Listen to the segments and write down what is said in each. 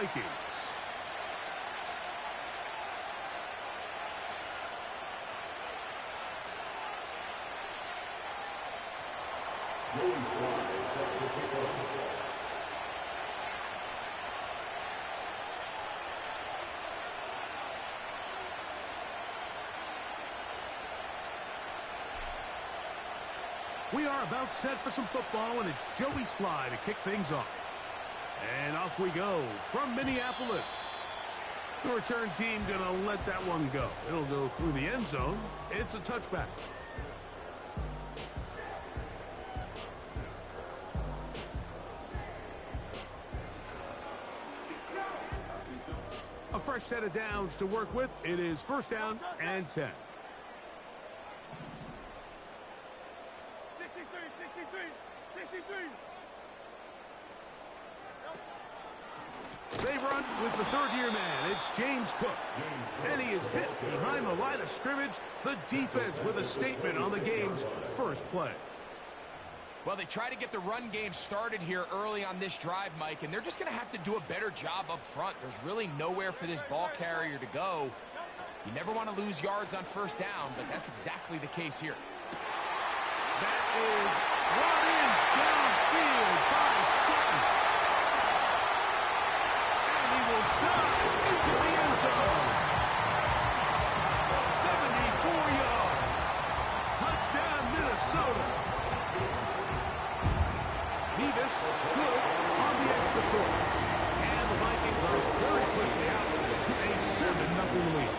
Vikings. We are about set for some football, and it's Joey Sly to kick things off. And off we go from Minneapolis. The return team going to let that one go. It'll go through the end zone. It's a touchback. A fresh set of downs to work with. It is first down and 10. 63. They run with the third-year man. It's James Cook. And he is hit behind the line of scrimmage. The defense with a statement on the game's first play. Well, they try to get the run game started here early on this drive, Mike, and they're just going to have to do a better job up front. There's really nowhere for this ball carrier to go. You never want to lose yards on first down, but that's exactly the case here. That is brought in downfield by Sutton. And he will dive into the end zone. 74 yards. Touchdown, Minnesota. Nevis good on the extra point. And the Vikings are very quickly out to a 7-0 lead.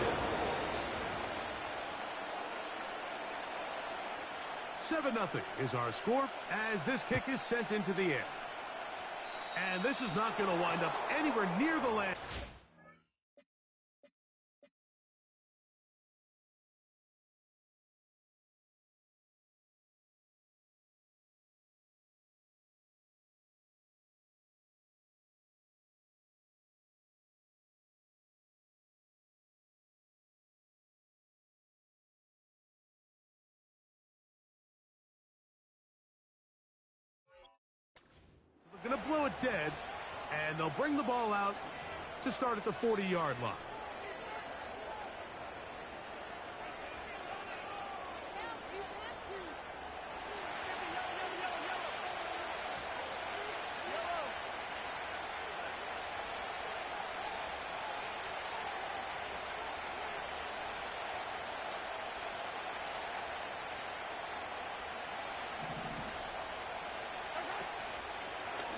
7-0 is our score as this kick is sent into the air. And this is not going to wind up anywhere near the land. Going to blow it dead, and they'll bring the ball out to start at the 40-yard line.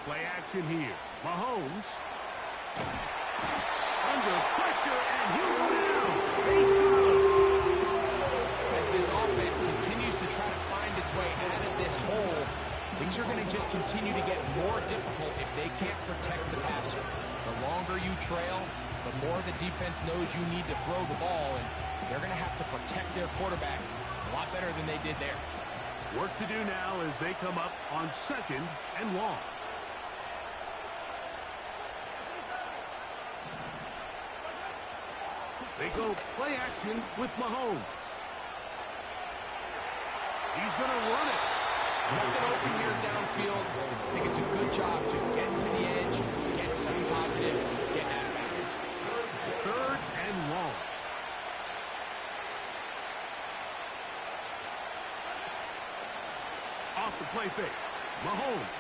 Play action here. Mahomes. Under pressure, and he'll go down. They got him. As this offense continues to try to find its way out of this hole, things are going to just continue to get more difficult if they can't protect the passer. The longer you trail, the more the defense knows you need to throw the ball, and they're going to have to protect their quarterback a lot better than they did there. Work to do now as they come up on 2nd and long. They go play action with Mahomes. He's going to run it. Nothing open here downfield. I think it's a good job just getting to the edge, getting something positive, getting out of bounds. 3rd and long. Off the play fake. Mahomes.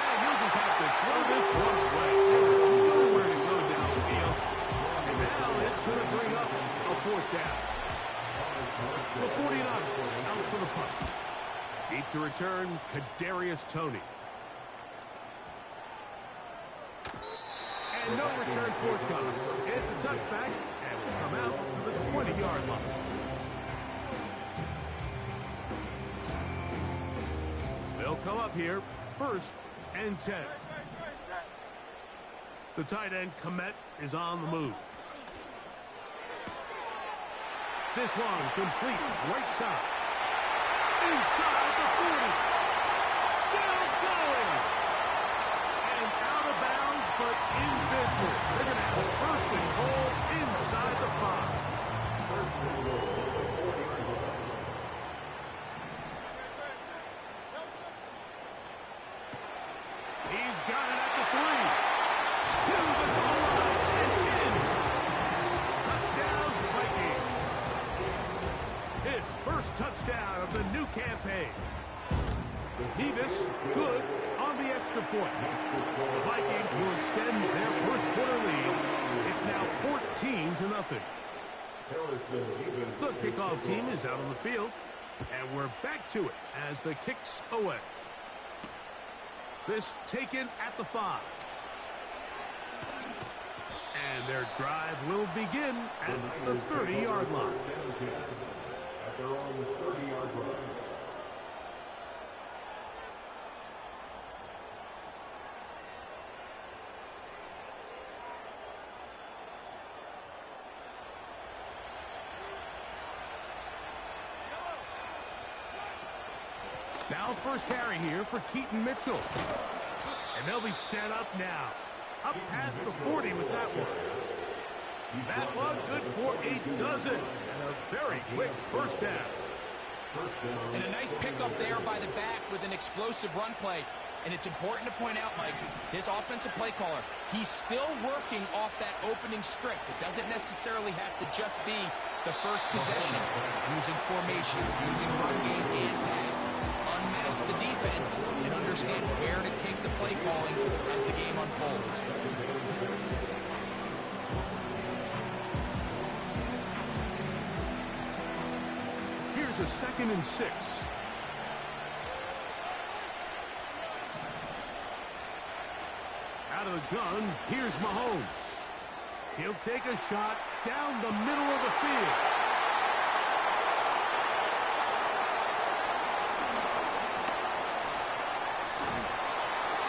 And he'll just have to throw this one away. There's nowhere to go downfield. And now it's going to bring up a 4th down. The 49ers out for the punt. Deep to return, Kadarius Toney. And no return forthcoming. It's a touchback, and will come out to the 20-yard line. They'll come up here, 1st and 10. The tight end, Komet, is on the move. This one complete, right side. Inside the 40. Still going. And out of bounds, but in business. They're going to have a 1st and goal inside the 5. 1st and goal. He's got it at the 3. To the goal line and in. Touchdown, Vikings. His first touchdown of the new campaign. Nevis, good on the extra point. The Vikings will extend their first quarter lead. It's now 14-0. The kickoff team is out on the field, and we're back to it as the kick's away. This taken at the 5. And their drive will begin at the 30-yard line. At their own 30-yard line. Now first carry here for Keaton Mitchell. And they'll be set up now. Up past the 40 with that one. That one good for a dozen. And a very quick first down. And a nice pickup there by the back with an explosive run play. And it's important to point out, Mike, this offensive play caller, he's still working off that opening script. It doesn't necessarily have to just be the first possession. Using formations, using run game and pass. Unmask the defense and understand where to take the play calling as the game unfolds. Here's a 2nd and 6. Out of the gun, here's Mahomes. He'll take a shot down the middle of the field.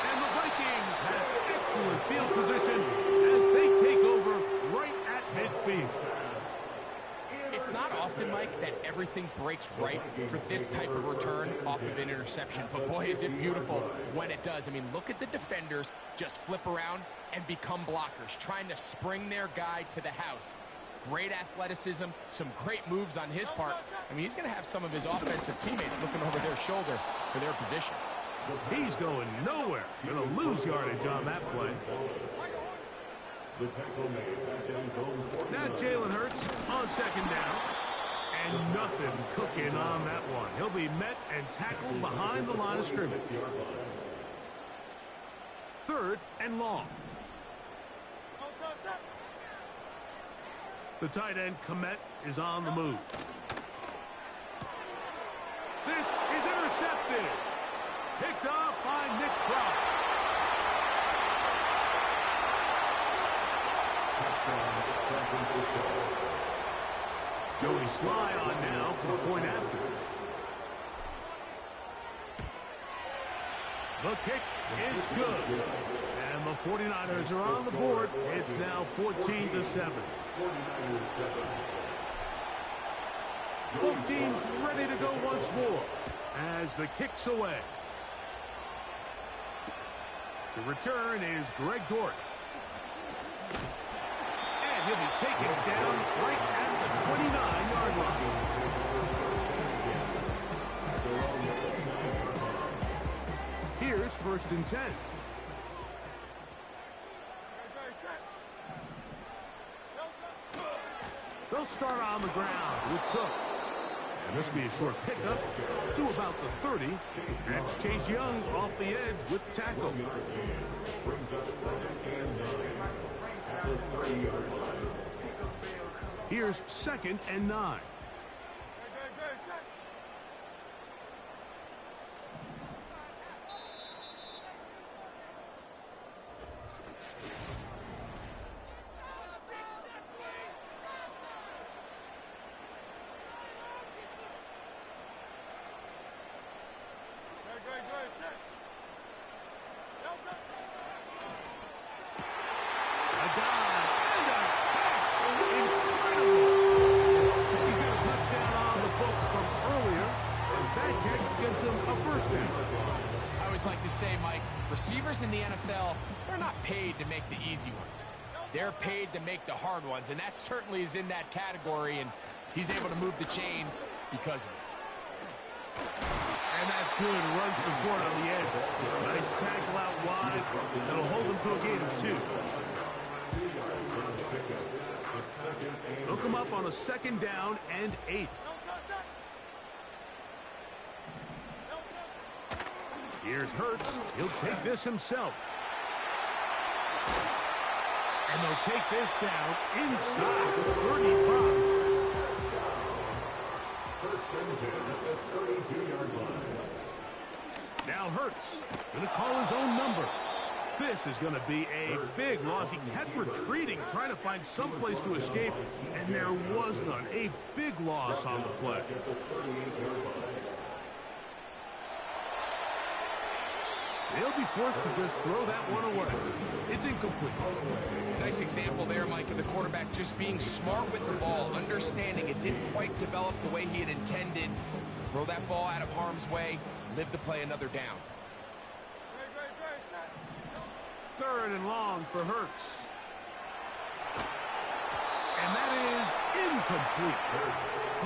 And the Vikings have excellent field position as they take over right at midfield. It's not often, Mike, that everything breaks right for this type of return off of an interception. But boy, is it beautiful when it does. I mean, look at the defenders just flip around and become blockers, trying to spring their guy to the house. Great athleticism, some great moves on his part. I mean, he's going to have some of his offensive teammates looking over their shoulder for their position. He's going nowhere. Going to lose yardage on that play. Now Jalen Hurts on 2nd down. And nothing cooking on that one. He'll be met and tackled behind the line of scrimmage. 3rd and long. The tight end, Komet, is on the move. This is intercepted. Picked off by Nick Cross. Joey Sly on now for the point after. The kick is good. And the 49ers are on the board. It's now 14-7. Both teams ready to go once more as the kick's away. To return is Greg Dortch. And he'll be taken down right at the 29-yard line. Here's 1st and 10. They'll start on the ground with Cook. And this will be a short pickup to about the 30. That's Chase Young off the edge with the tackle. Here's 2nd and 9. Like to say, Mike, receivers in the NFL, they're not paid to make the easy ones. They're paid to make the hard ones, and that certainly is in that category, and he's able to move the chains because of it. And that's good run support on the edge. Nice tackle out wide That'll hold them to a gain of 2. They'll come up on a 2nd down and 8. Here's Hurts. He'll take this himself. And they'll take this down inside the 35. Now Hurts going to call his own number. This is going to be a big loss. He kept retreating, trying to find some place to escape, and there was none. A big loss on the play. They'll be forced to just throw that one away. It's incomplete. Nice example there, Mike, of the quarterback just being smart with the ball, understanding it didn't quite develop the way he had intended. Throw that ball out of harm's way, live to play another down. 3rd and long for Hurts. And that is incomplete.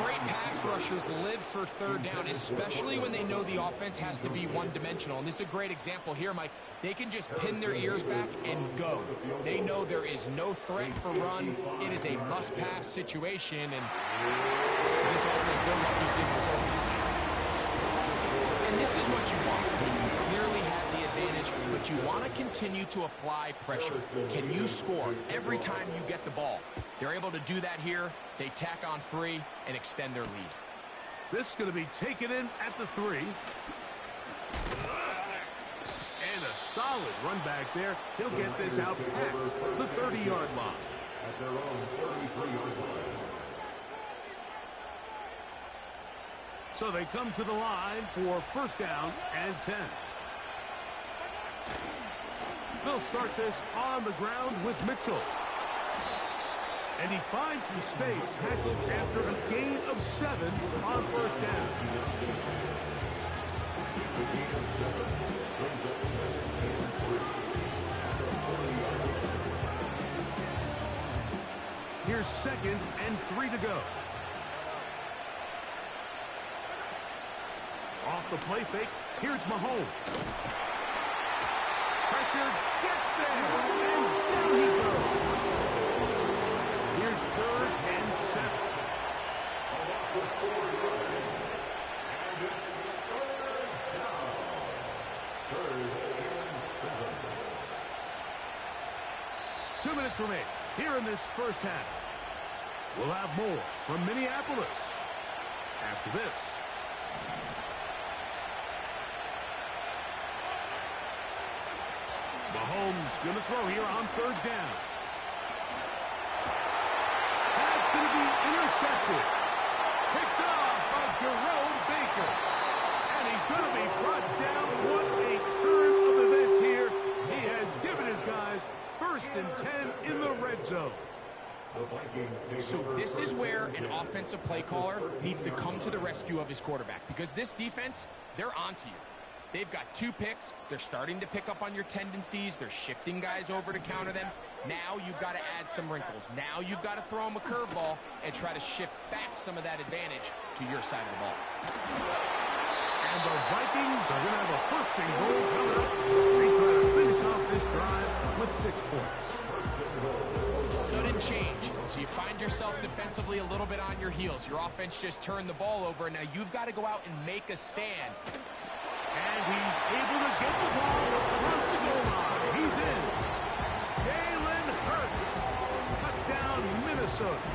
Great pass rushers live for 3rd down, especially when they know the offense has to be one-dimensional. And this is a great example here, Mike. They can just pin their ears back and go. They know there is no threat for run. It is a must-pass situation, and for this offense, they're lucky it didn't result in the same. And this is what you want. I mean, you clearly have the advantage, but you want to continue to apply pressure. Can you score every time you get the ball? They're able to do that here. They tack on 3 and extend their lead. This is going to be taken in at the 3. And a solid run back there. He'll get this out past the 30-yard line. At their own 33-yard line. So they come to the line for 1st down and 10. They'll start this on the ground with Mitchell. And he finds some space, tackled after a gain of 7 on 1st down. Here's 2nd and 3 to go. Off the play fake, here's Mahomes. Pressure gets there, and down he goes. Here's 3rd and 7. And it's 3rd and 7. 2 minutes remain here in this 1st half. We'll have more from Minneapolis after this. Mahomes going to throw here on 3rd down. That's going to be intercepted. Picked off by Jerome Baker. And he's going to be brought down. What a turn of events here. He has given his guys 1st and 10 in the red zone. So this is where an offensive play caller needs to come to the rescue of his quarterback, because this defense, they're onto you. They've got 2 picks. They're starting to pick up on your tendencies. They're shifting guys over to counter them. Now you've got to add some wrinkles. Now you've got to throw them a curveball and try to shift back some of that advantage to your side of the ball. And the Vikings are going to have a 1st and goal coming up. They try to finish off this drive with 6 points. Sudden change. So you find yourself defensively a little bit on your heels. Your offense just turned the ball over. Now you've got to go out and make a stand. And he's able to get the ball across the goal line. He's in. Jalen Hurts. Touchdown, Minnesota.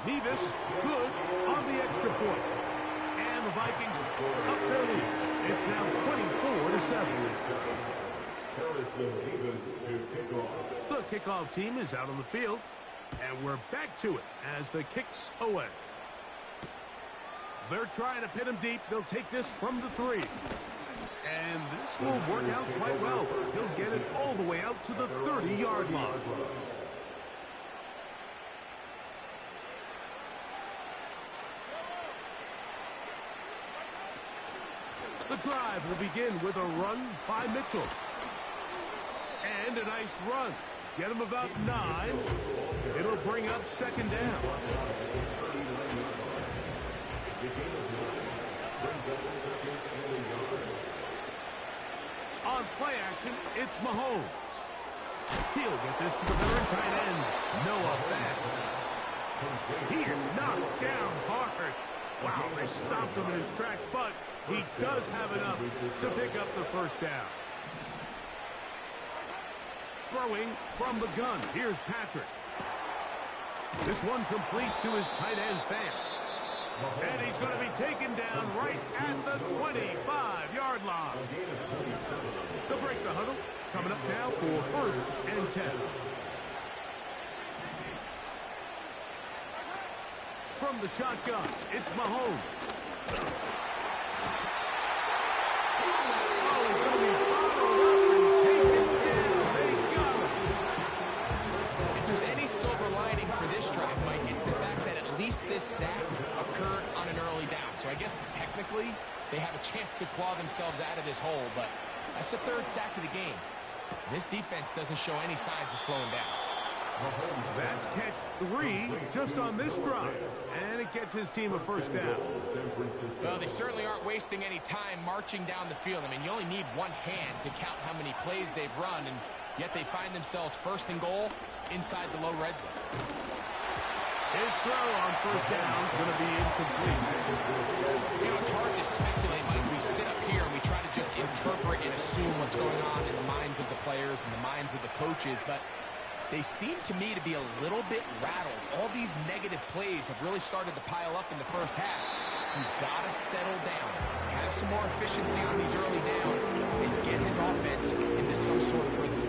Nevis, good on the extra point. And the Vikings up their lead. It's now 24-7. Harrison Nevis to kick off. The kickoff team is out on the field. And we're back to it as the kick's away. They're trying to pin him deep. They'll take this from the 3. And this will work out quite well. He'll get it all the way out to the 30-yard line. The drive will begin with a run by Mitchell. And a nice run. Get him about 9. It'll bring up 2nd down. play action. It's Mahomes. He'll get this to the veteran tight end, Noah Fant. He is knocked down hard. Wow, they stopped him in his tracks, but he does have enough to pick up the first down. Throwing from the gun. Here's Patrick. This one complete to his tight end, Fant. And he's going to be taken down right at the 25-yard line. They'll break the huddle. Coming up now for 1st and 10. From the shotgun, it's Mahomes. Silver lining for this drive, Mike, it's the fact that at least this sack occurred on an early down. So I guess technically they have a chance to claw themselves out of this hole, but that's the 3rd sack of the game. This defense doesn't show any signs of slowing down. That's catch 3 just on this drive, and it gets his team a first down. Well, they certainly aren't wasting any time marching down the field. I mean, you only need one hand to count how many plays they've run, and yet they find themselves 1st and goal inside the low red zone. His throw on first down is going to be incomplete. You know, it's hard to speculate, Mike. We sit up here and we try to just interpret and assume what's going on in the minds of the players and the minds of the coaches, but they seem to me to be a little bit rattled. All these negative plays have really started to pile up in the first half. He's got to settle down, have some more efficiency on these early downs, and get his offense into some sort of rhythm.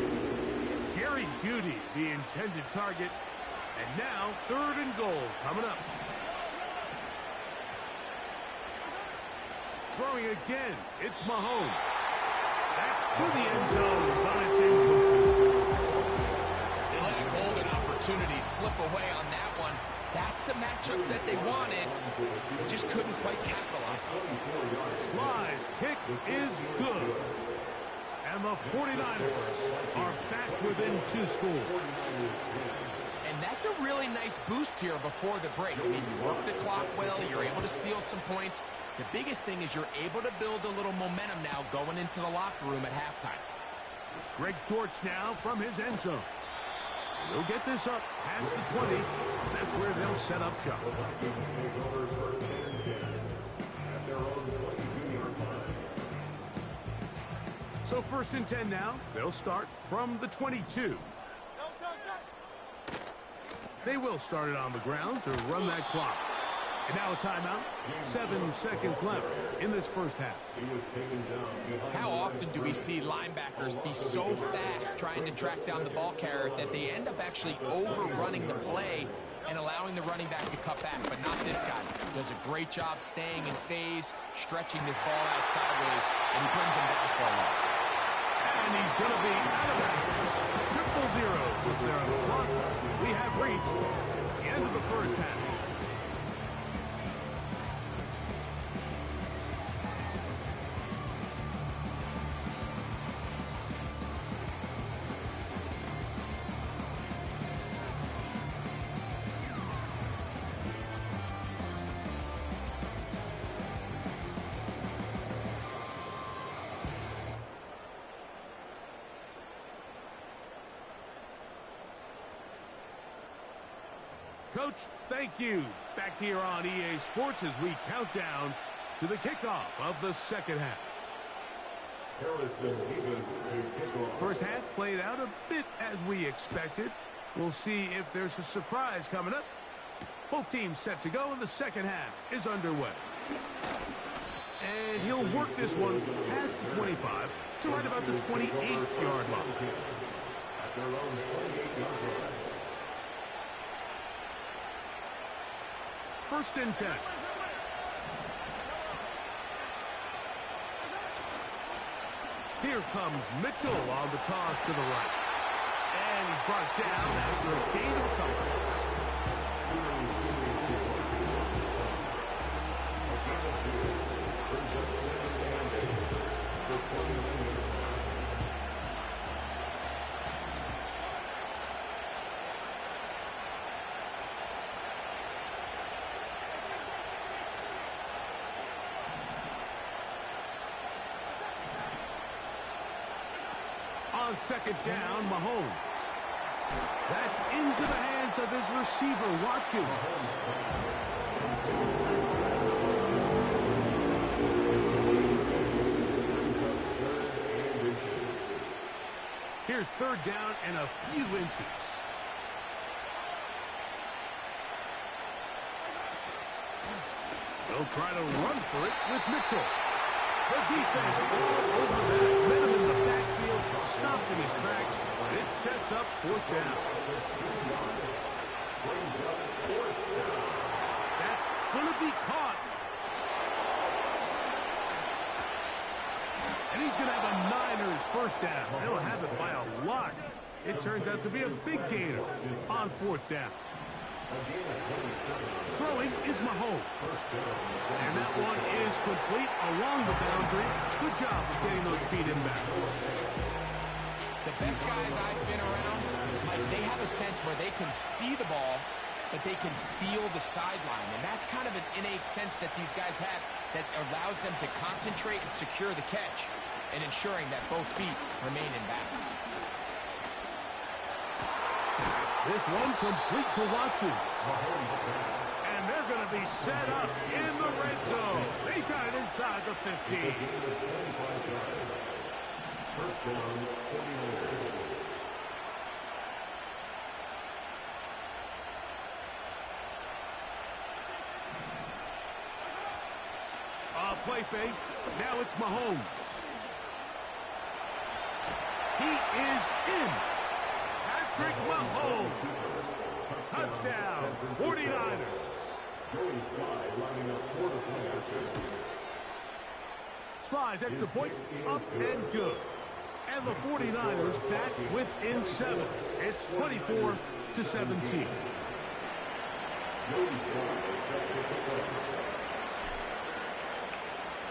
Jerry Jeudy, the intended target. And now 3rd and goal coming up. Throwing again, it's Mahomes. That's to the end zone, but it's incomplete. They let a golden opportunity slip away on that one. That's the matchup that they wanted. They just couldn't quite capitalize on it. Sly's kick is good. And the 49ers are back within 2 scores. And that's a really nice boost here before the break. I mean, you work the clock well, you're able to steal some points. The biggest thing is you're able to build a little momentum now going into the locker room at halftime. It's Greg Dortch now from his end zone. They'll get this up past the 20. That's where they'll set up shop. So 1st and 10 now. They'll start from the 22. They will start it on the ground to run that clock. And now a timeout. 7 seconds left in this first half. How often do we see linebackers be so fast trying to track down the ball carrier that they end up actually overrunning the play and allowing the running back to cut back? But not this guy. Does a great job staying in phase, stretching this ball out sideways, and he brings him down for a loss. And he's going to be out of bounds. 0-0 up there on the clock. We have reached the end of the first half. Coach, thank you. Back here on EA Sports as we count down to the kickoff of the second half. First half played out a bit as we expected. We'll see if there's a surprise coming up. Both teams set to go, and the second half is underway. And he'll work this one past the 25 to right about the 28-yard line. First and 10. Here comes Mitchell on the toss to the right. And he's brought down after a gain of a couple. On second down, Mahomes. That's into the hands of his receiver, Watkins. Here's third down and a few inches. They'll try to run for it with Mitchell. The defense all over that. Met him in the backfield, stopped in his tracks, and it sets up fourth down. That's going to be caught. And he's going to have a Niners first down. They'll have it by a lot. It turns out to be a big gainer on fourth down. Throwing is Mahomes. And that one is complete along the boundary. Good job of getting those feet inbound. The best guys I've been around, Mike, they have a sense where they can see the ball, but they can feel the sideline. And that's kind of an innate sense that these guys have that allows them to concentrate and secure the catch and ensuring that both feet remain in bounds. This one complete to Watkins. And they're going to be set up in the red zone. They got it inside the 50. First down, 49. Play fake. Now it's Mahomes. He is in. Patrick Mahomes. Touchdown, 49ers. Sly's extra point, up and good. And the 49ers back within 7. It's 24-17.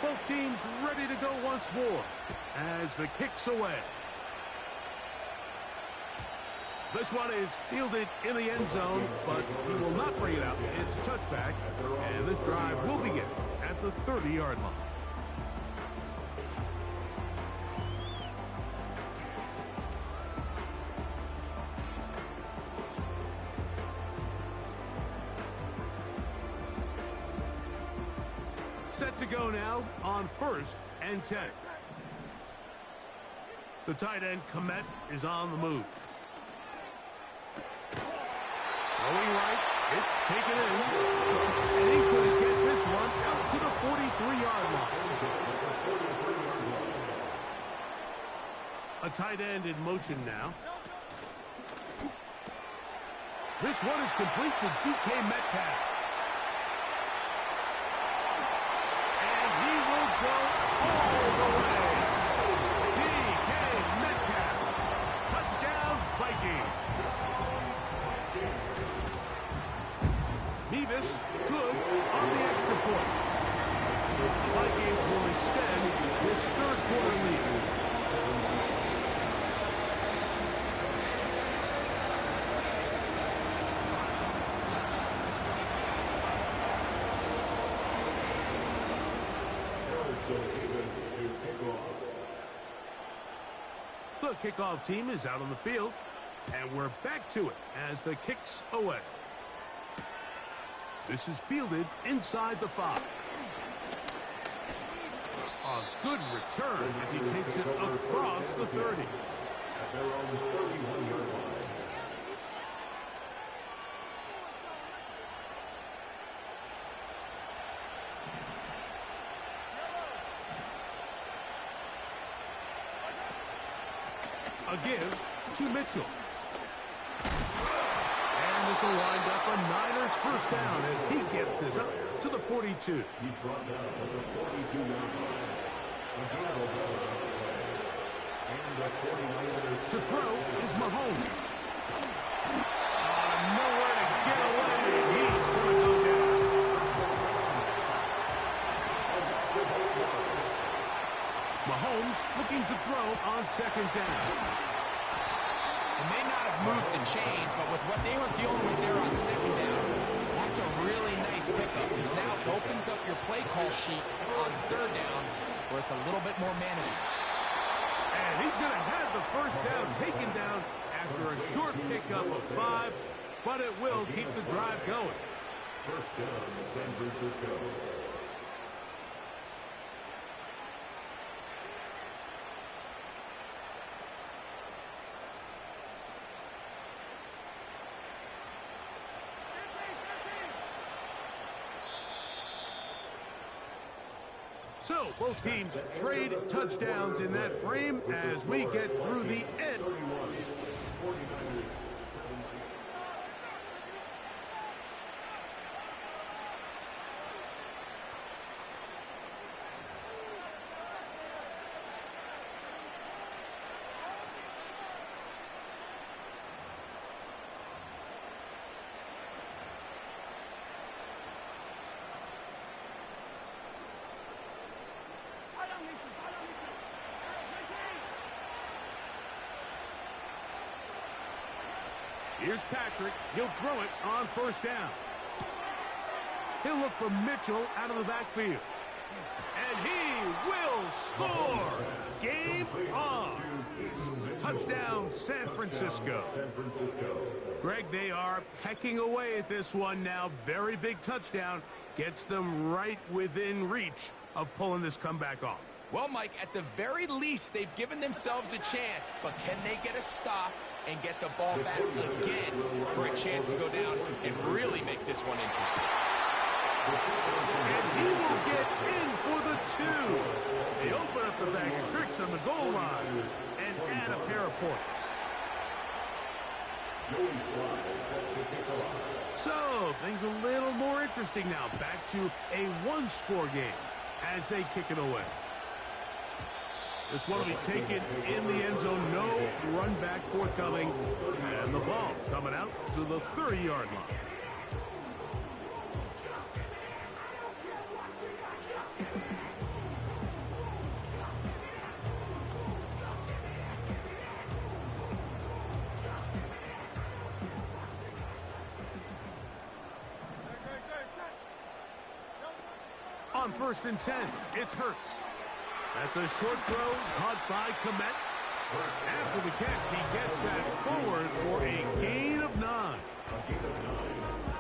Both teams ready to go once more as the kick's away. This one is fielded in the end zone, but he will not bring it out. It's touchback, and this drive will begin at the 30-yard line. Set to go now on 1st and 10. The tight end, Komet, is on the move. Going right, it's taken in. And he's going to get this one out to the 43-yard line. A tight end in motion now. This one is complete to DK Metcalf. Go all the way. DK Metcalf. Touchdown, Vikings. Mevis, good on the extra point. The Vikings will extend this third quarter lead. The kickoff team is out on the field, and we're back to it as the kick's away. This is fielded inside the 5. A good return as he takes it across the 30. At their own 31-yard line. A give to Mitchell. And this will wind up a Niners first down as he gets this up to the 42. He's brought down at the 42-yard line. And the 49ers. To throw is Mahomes. Nowhere to get away. He's going to go down. Mahomes looking to throw on second down. They may not have moved the chains, but with what they were dealing with there on second down, that's a really nice pickup. This now opens up your play call sheet on third down where it's a little bit more manageable. And he's He's going to have the first down taken down after a short pickup of 5, but it will keep the drive going. First down, San Francisco. So, both teams trade touchdowns in that frame as we get through the end. 49ers. Here's Patrick. He'll throw it on first down. He'll look for Mitchell out of the backfield. And he will score. Game on. Touchdown, San Francisco. Greg, they are pecking away at this one now. Very big touchdown. Gets them right within reach of pulling this comeback off. Well, Mike, at the very least, they've given themselves a chance, but can they get a stop and get the ball back again for a chance to go down and really make this one interesting? And he will get in for the 2. They open up the bag of tricks on the goal line and add a pair of points. So, things a little more interesting now. Back to a one-score game as they kick it away. This one will be taken in the end zone. No run back forthcoming. And the ball coming out to the 30-yard line. On 1st and 10, it's Hurts. That's a short throw caught by Komet. After the catch, he gets that forward for a gain of 9.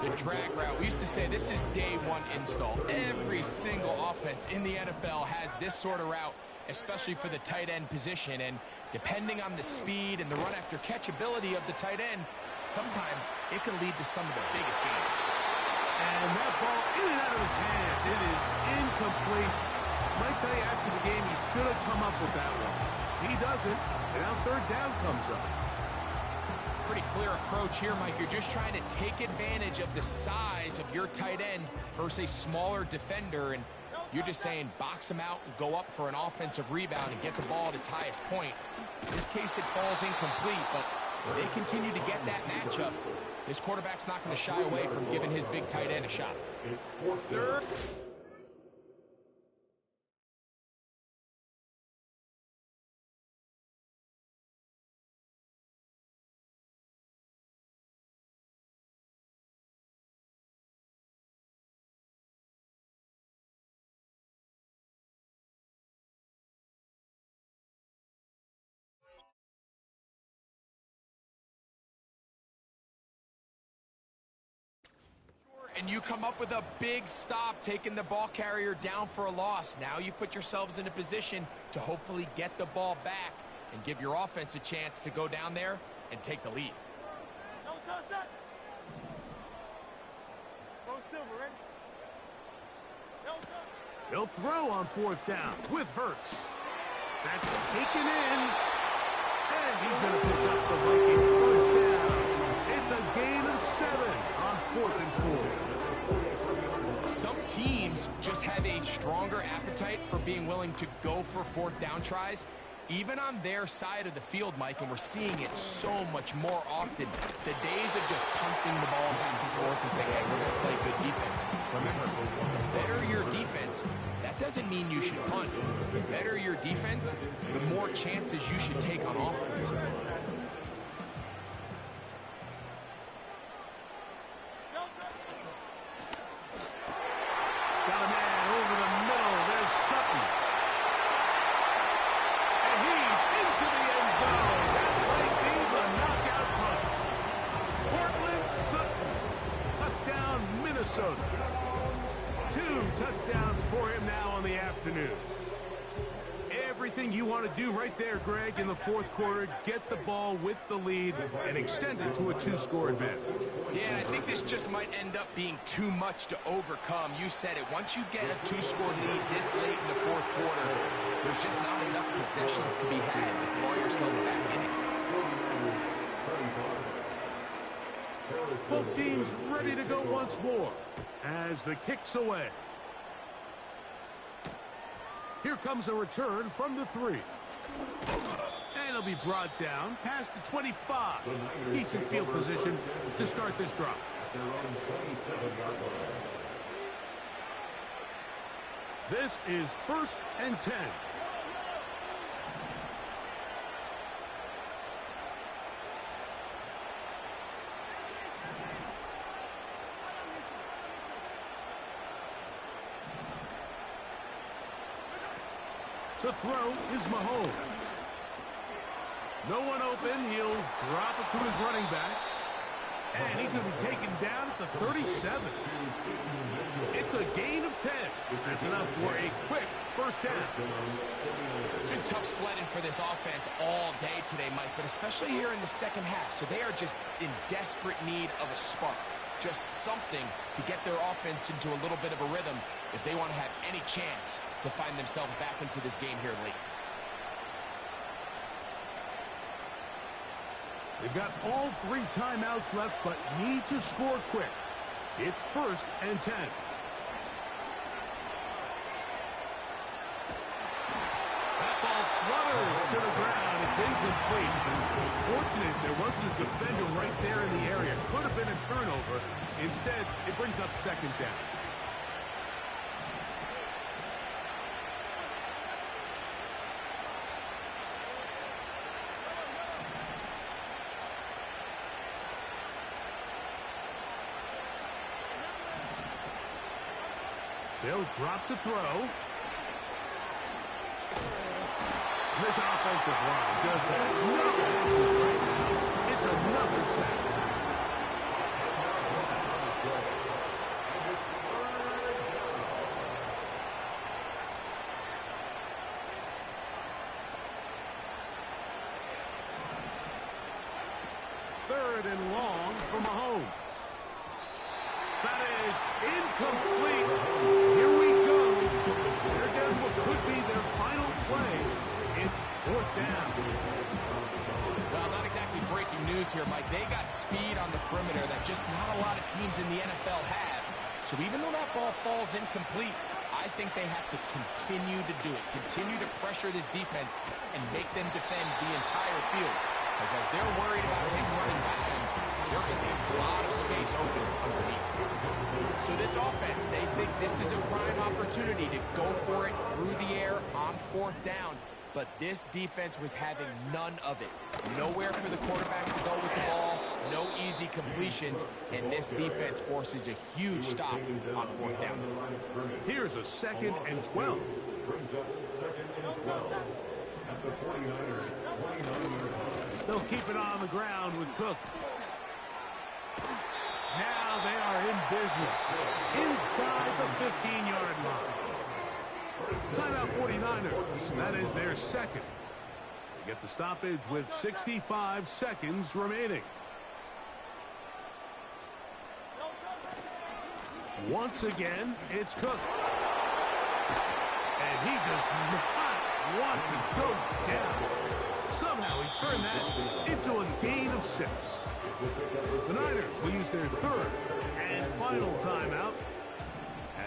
The drag route. We used to say this is day one install. Every single offense in the NFL has this sort of route, especially for the tight end position. And depending on the speed and the run after catch ability of the tight end, sometimes it can lead to some of the biggest gains. And that ball in and out of his hands. It is incomplete. Might tell you after the game he should have come up with that one. He doesn't, and now 3rd down comes up. Pretty clear approach here, Mike. You're just trying to take advantage of the size of your tight end versus a smaller defender, and you're just saying box him out and go up for an offensive rebound and get the ball at its highest point. In this case, it falls incomplete, but if they continue to get that matchup, this quarterback's not going to shy away from giving his big tight end a shot. 3rd. And you come up with a big stop, taking the ball carrier down for a loss. Now you put yourselves in a position to hopefully get the ball back and give your offense a chance to go down there and take the lead. He'll throw on 4th down with Hurts. That's taken in. And he's going to pick up the Vikings' 1st down. It's a gain of 7 on 4th and 4. Some teams just have a stronger appetite for being willing to go for 4th down tries, even on their side of the field, Mike, and we're seeing it so much more often. The days of just pumping the ball back and forth and saying, hey, we're going to play good defense. Remember, the better your defense, that doesn't mean you should punt. The better your defense, the more chances you should take on offense. Got a man over the middle. There's Sutton. And he's into the everything you want to do right there, Greg, in the fourth quarter. Get the ball with the lead and extend it to a two-score advantage. Yeah, and I think this just might end up being too much to overcome. You said it. Once you get a two-score lead this late in the fourth quarter, there's just not enough possessions to be had to claw yourself back in it. Both teams ready to go once more as the kick's away. Here comes a return from the 3. And it'll be brought down past the 25. Decent field position to start this drive. This is 1st and 10. To throw is Mahomes. No one open. He'll drop it to his running back. And he's going to be taken down at the 37. It's a gain of 10. That's enough for a quick first down. It's been tough sledding for this offense all day today, Mike, but especially here in the second half. So they are just in desperate need of a spark. Just something to get their offense into a little bit of a rhythm if they want to have any chance to find themselves back into this game here late. They've got all 3 timeouts left, but need to score quick. It's 1st and 10. That ball flutters to the ground. It's incomplete. Fortunate there wasn't a defender right there in the area. Could have been a turnover. Instead, it brings up 2nd down. They'll drop to throw. This offensive line just has no answers right now. It's another sack. Third and long for Mahomes. That is incomplete. Here we go. There goes what could be their final play. It's 4th down. Well, not exactly breaking news here, Mike. They got speed on the perimeter that just not a lot of teams in the NFL have. So even though that ball falls incomplete, I think they have to continue to do it. Continue to pressure this defense and make them defend the entire field. Because as they're worried about him running by them, there is a lot of space open underneath. So this offense, they think this is a prime opportunity to go for it through the air on 4th down. But this defense was having none of it. Nowhere for the quarterback to go with the ball, no easy completions, and this defense forces a huge stop on 4th down. Here's a 2nd and 12. They'll keep it on the ground with Cook. Now they are in business inside the 15-yard line. Timeout 49ers. That is their 2nd. They get the stoppage with 65 seconds remaining. Once again, it's Cook. And he does not want to go down. Somehow he turned that into a gain of 6. The Niners will use their 3rd and final timeout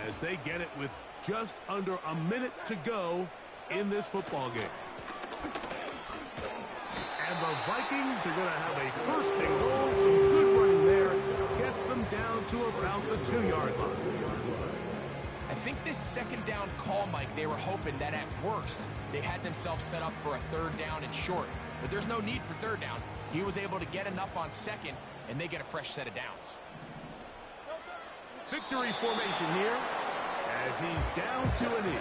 as they get it with just under a minute to go in this football game. And the Vikings are going to have a 1st and goal. Some good running there. Gets them down to about the 2-yard line. I think this 2nd down call, Mike, they were hoping that at worst they had themselves set up for a 3rd down and short. But there's no need for 3rd down. He was able to get enough on 2nd, and they get a fresh set of downs. Victory formation here as he's down to a knee.